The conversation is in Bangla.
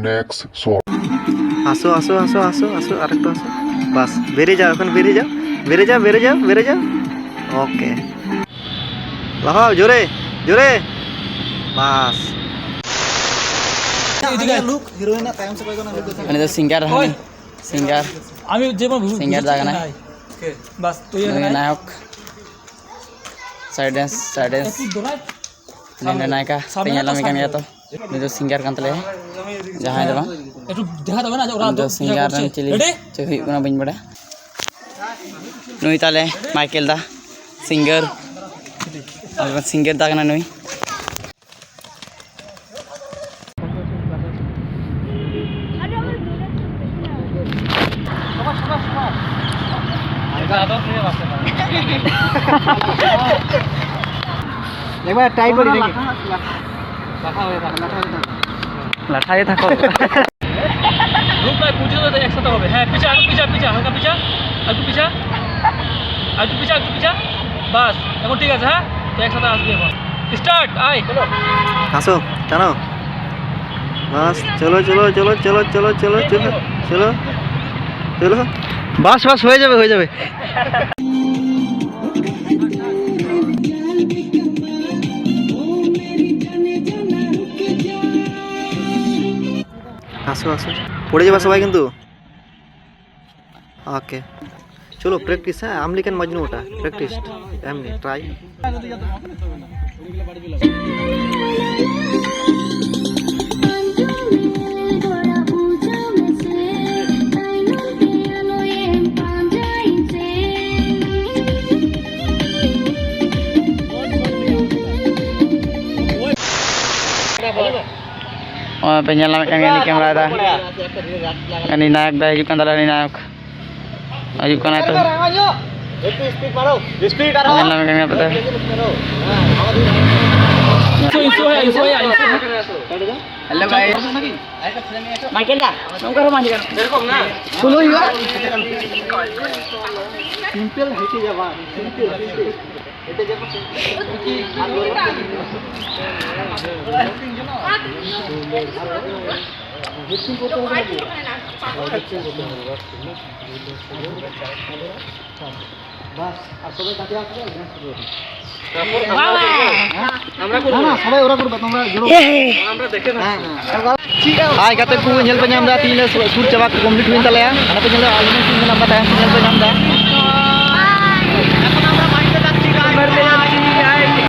next shot. আসো আসো আসো আসো আসো আরেকটু আসো বাস বেরিয়ে যাও এখন বেরিয়ে যাও বেরিয়ে যাও বেরিয়ে যাও বেরিয়ে যাও ওকে লাফাও জোরে জোরে বাস মানে তো সিঙ্গার হয় সিঙ্গার আমি যেমন সিঙ্গার জায়গা নাই বাস তুই নায়ক साइड डांस ने नायका पेंगला में कान तो ni do singer kan tale jahan da bang একটু দেখা দেবে না যে ওরা do singer ran chili chehi kuna bain bada nui tale michael da singer alban singer da kana nui একবার টাইট বলি দেখি লাঠায় থাকো গ্রুপ লাইভ পৌঁছে তো একসাথে হবে হ্যাঁ পিছা একটু পিছা পিছা হালকা পিছা একটু পিছা একটু পিছা একটু পিছা বাস এখন ঠিক আছে হ্যাঁ তো একসাথে আসবি এখন স্টার্ট আয় আসো টানো বাস চলো চলো চলো চলো চলো চলো চলো চলো চলো বাস বাস হয়ে যাবে হয়ে যাবে আসো আসো পড়ে যাবে সবাই কিন্তু ওকে চলো প্র্যাকটিস হ্যাঁ আমলিকান মাজনু ওটা প্র্যাকটিস এমনি try oh penyala kan ni kamera da kan ni nayak da hijuk kan dala ni nayak hijuk kan itu speed মারো স্পিড আর penyala kan apa dah ইসো hello guys michael da nongkar mandi kan এরকম না শুনুই গো সিম্পল হেঁটে যাবা সিম্পল হেঁটে যাবা সবাই ওরা করবে তোমরা আমরা দেখে না Hai kata ku nyel penyam da tin suit coba complete win talaya ana penyel alumni tin namba tayang nyel penyam da